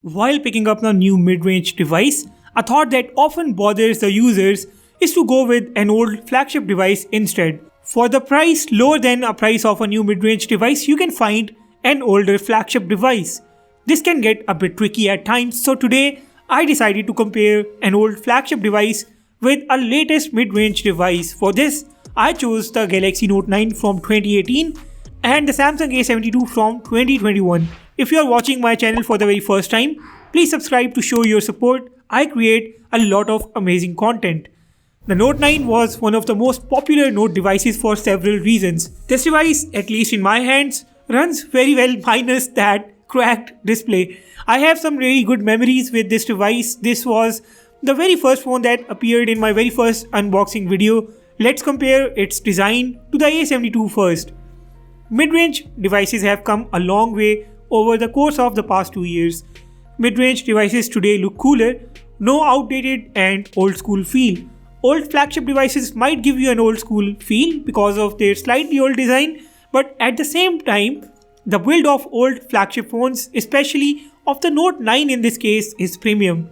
While picking up a new mid-range device, a thought that often bothers the users is to go with an old flagship device instead. For the price lower than a price of a new mid-range device, you can find an older flagship device. This can get a bit tricky at times, so today I decided to compare an old flagship device with a latest mid-range device. For this, I chose the Galaxy Note 9 from 2018 and the Samsung A72 from 2021. If you are watching my channel for the very first time, please subscribe to show your support. I create a lot of amazing content. The Note 9 was one of the most popular Note devices for several reasons. This device, at least in my hands, runs very well minus that cracked display. I have some really good memories with this device. This was the very first phone that appeared in my very first unboxing video. Let's compare its design to the A72 first. Mid-range devices have come a long way over the course of the past 2 years. Mid-range devices today look cooler, no outdated and old school feel. Old flagship devices might give you an old school feel because of their slightly old design, but at the same time, the build of old flagship phones, especially of the Note 9 in this case, is premium.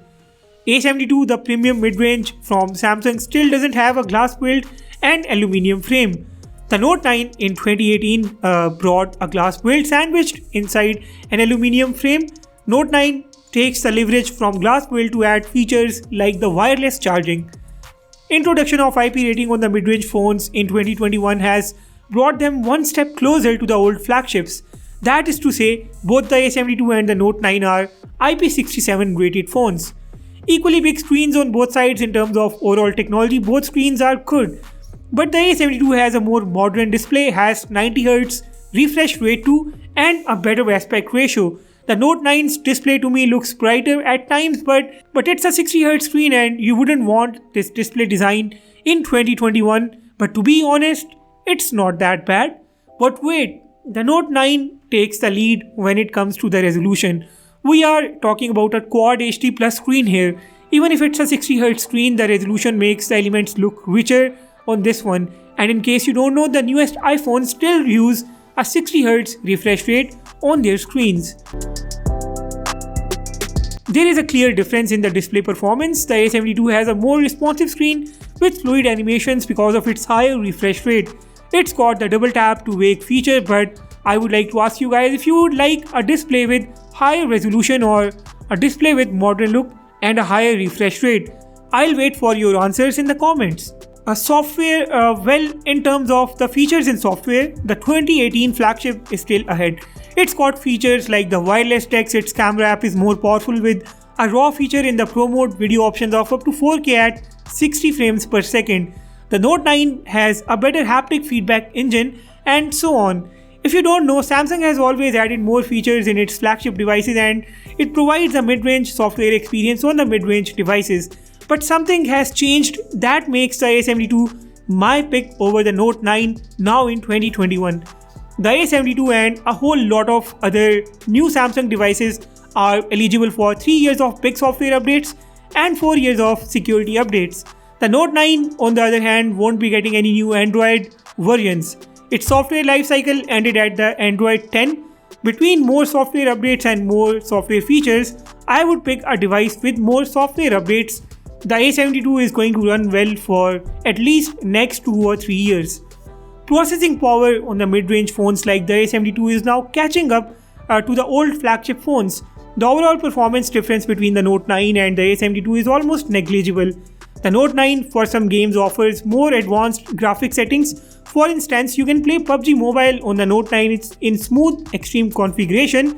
A72, the premium mid-range from Samsung, still doesn't have a glass build and aluminium frame. The Note 9 in 2018 brought a glass build sandwiched inside an aluminium frame. Note 9 takes the leverage from glass build to add features like the wireless charging. Introduction of IP rating on the mid-range phones in 2021 has brought them one step closer to the old flagships. That is to say, both the A72 and the Note 9 are IP67 rated phones. Equally big screens on both sides in terms of overall technology, both screens are good. But the A72 has a more modern display, has 90Hz refresh rate too, and a better aspect ratio. The Note 9's display to me looks brighter at times, but it's a 60Hz screen and you wouldn't want this display design in 2021. But to be honest, it's not that bad. But wait, the Note 9 takes the lead when it comes to the resolution. We are talking about a Quad HD Plus screen here. Even if it's a 60Hz screen, the resolution makes the elements look richer on this one. And in case you don't know, the newest iPhones still use a 60Hz refresh rate on their screens. There is a clear difference in the display performance. The A72 has a more responsive screen with fluid animations because of its higher refresh rate. It's got the double tap to wake feature, but I would like to ask you guys if you would like a display with higher resolution or a display with modern look and a higher refresh rate. I'll wait for your answers in the comments. Well, in terms of the features in software, the 2018 flagship is still ahead. It's got features like the wireless text, its camera app is more powerful with a RAW feature in the Pro mode, video options of up to 4K at 60 frames per second. The Note 9 has a better haptic feedback engine and so on. If you don't know, Samsung has always added more features in its flagship devices and it provides a mid-range software experience on the mid-range devices. But something has changed that makes the A72 my pick over the Note 9 now in 2021. The A72 and a whole lot of other new Samsung devices are eligible for 3 years of big software updates and 4 years of security updates. The Note 9, on the other hand, won't be getting any new Android versions. Its software lifecycle ended at the Android 10. Between more software updates and more software features, I would pick a device with more software updates. The A72 is going to run well for at least next 2 or 3 years. Processing power on the mid-range phones like the A72 is now catching up to the old flagship phones. The overall performance difference between the Note 9 and the A72 is almost negligible. The Note 9 for some games offers more advanced graphic settings. For instance, you can play PUBG Mobile on the Note 9 in smooth extreme configuration,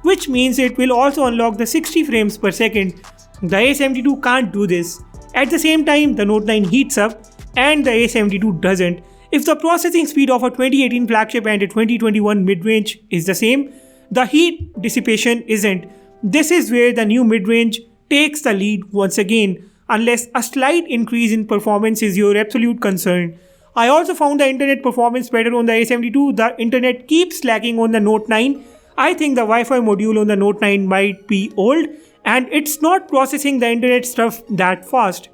which means it will also unlock the 60 frames per second. The A72 can't do this. At the same time, the Note 9 heats up and the A72 doesn't. If the processing speed of a 2018 flagship and a 2021 mid-range is the same, the heat dissipation isn't. This is where the new mid-range takes the lead once again, unless a slight increase in performance is your absolute concern. I also found the internet performance better on the A72. The internet keeps lagging on the Note 9. I think the Wi-Fi module on the Note 9 might be old and it's not processing the internet stuff that fast.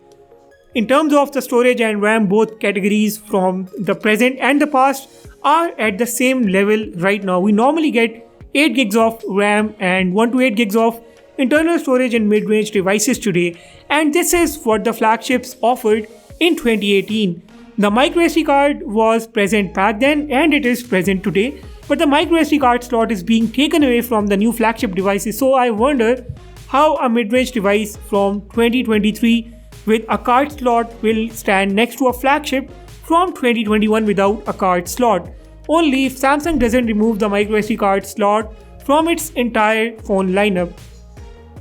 In terms of the storage and RAM, both categories from the present and the past are at the same level right now. We normally get 8 gigs of RAM and 1 to 8 gigs of internal storage in mid-range devices today, and this is what the flagships offered in 2018. The microSD card was present back then and it is present today, but the microSD card slot is being taken away from the new flagship devices, so I wonder how a mid-range device from 2023 with a card slot will stand next to a flagship from 2021 without a card slot. Only if Samsung doesn't remove the microSD card slot from its entire phone lineup.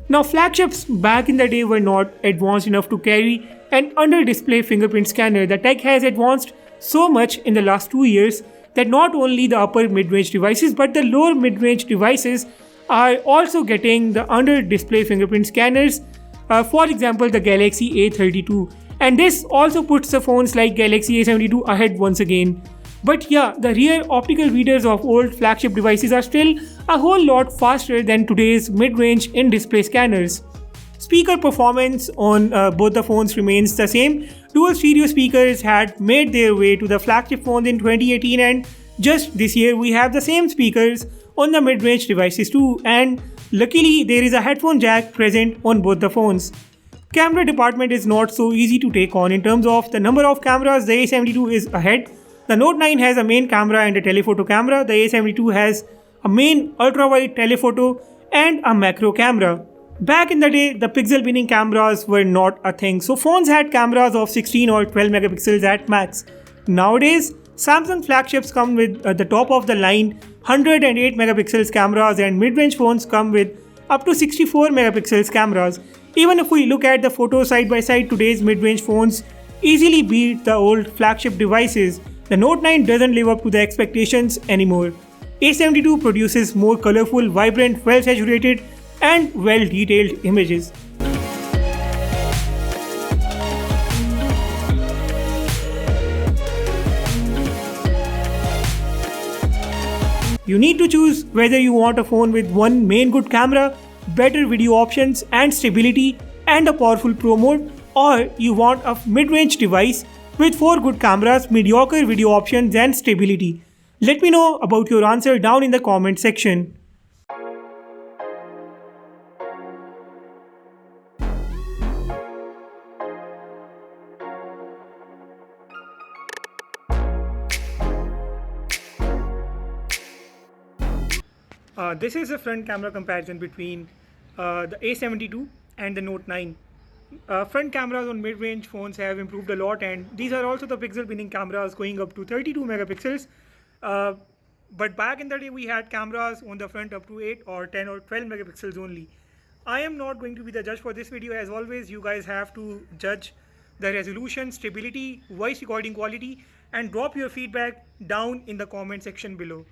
Now, flagships back in the day were not advanced enough to carry an under-display fingerprint scanner. The tech has advanced so much in the last 2 years that not only the upper mid-range devices but the lower mid-range devices are also getting the under-display fingerprint scanners. For example, the Galaxy A32, and this also puts the phones like Galaxy A72 ahead once again. But yeah, the rear optical readers of old flagship devices are still a whole lot faster than today's mid-range in-display scanners. Speaker performance on both the phones remains the same. Dual stereo speakers had made their way to the flagship phones in 2018, and just this year we have the same speakers on the mid-range devices too, and luckily there is a headphone jack present on both the phones. Camera department is not so easy to take on. In terms of the number of cameras, the A72 is ahead. The Note 9 has a main camera and a telephoto camera. The A72 has a main ultra-wide telephoto and a macro camera. Back in the day, the pixel binning cameras were not a thing, so phones had cameras of 16 or 12 megapixels at max. Nowadays, Samsung flagships come with the top of the line 108 megapixels cameras, and mid-range phones come with up to 64 megapixels cameras. Even if we look at the photos side by side, today's mid-range phones easily beat the old flagship devices. The Note 9 doesn't live up to the expectations anymore. A72 produces more colorful, vibrant, well-saturated and well-detailed images. You need to choose whether you want a phone with one main good camera, better video options and stability, and a powerful Pro mode, or you want a mid-range device with 4 good cameras, mediocre video options and stability. Let me know about your answer down in the comment section. This is a front camera comparison between the A72 and the Note 9. Front cameras on mid-range phones have improved a lot, and these are also the pixel binning cameras going up to 32 megapixels. But back in the day we had cameras on the front up to 8 or 10 or 12 megapixels only. I am not going to be the judge for this video. As always, you guys have to judge the resolution, stability, voice recording quality, and drop your feedback down in the comment section below.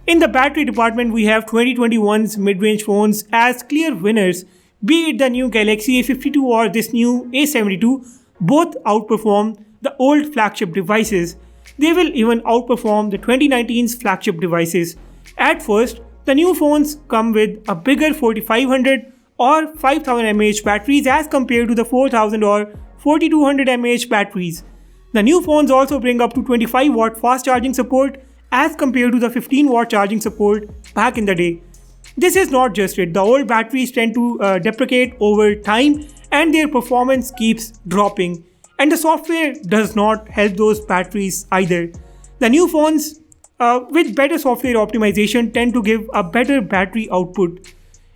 In the battery department, we have 2021's mid-range phones as clear winners. Be it the new Galaxy A52 or this new A72, both outperform the old flagship devices. They will even outperform the 2019's flagship devices. At first, the new phones come with a bigger 4500 or 5000 mAh batteries as compared to the 4000 or 4200 mAh batteries. The new phones also bring up to 25 watt fast charging support as compared to the 15 watt charging support back in the day. This is not just it. The old batteries tend to deprecate over time and their performance keeps dropping. And the software does not help those batteries either. The new phones with better software optimization tend to give a better battery output.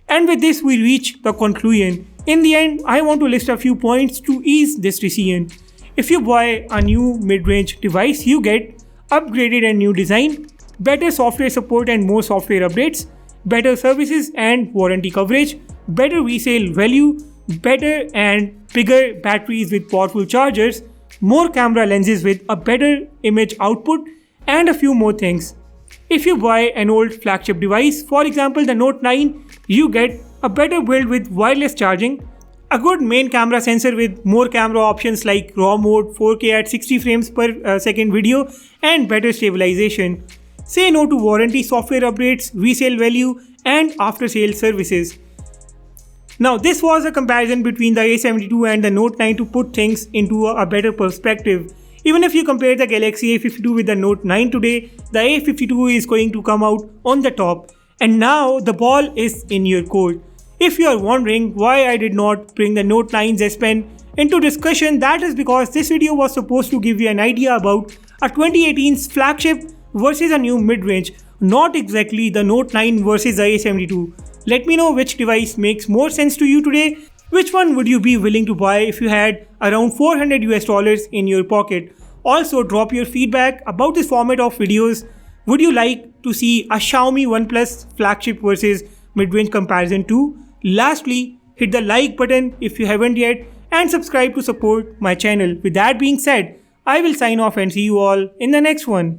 And with this we reach the conclusion. In the end, I want to list a few points to ease this decision. If you buy a new mid-range device, you get upgraded and new design, better software support and more software updates, better services and warranty coverage, better resale value, better and bigger batteries with powerful chargers, more camera lenses with a better image output, and a few more things. If you buy an old flagship device, for example the Note 9, you get a better build with wireless charging, a good main camera sensor with more camera options like RAW mode, 4K at 60 frames per second video, and better stabilization. Say no to warranty, software updates, resale value, and after-sale services. Now, this was a comparison between the A72 and the Note 9 to put things into a better perspective. Even if you compare the Galaxy A52 with the Note 9 today, the A52 is going to come out on the top. And now the ball is in your court. If you are wondering why I did not bring the Note 9's S Pen into discussion, that is because this video was supposed to give you an idea about a 2018's flagship versus a new mid-range, not exactly the Note 9 versus the A72. Let me know which device makes more sense to you today. Which one would you be willing to buy if you had around $400 in your pocket? Also, drop your feedback about this format of videos. Would you like to see a Xiaomi OnePlus flagship versus mid-range comparison too? Lastly, hit the like button if you haven't yet and subscribe to support my channel. With that being said, I will sign off and see you all in the next one.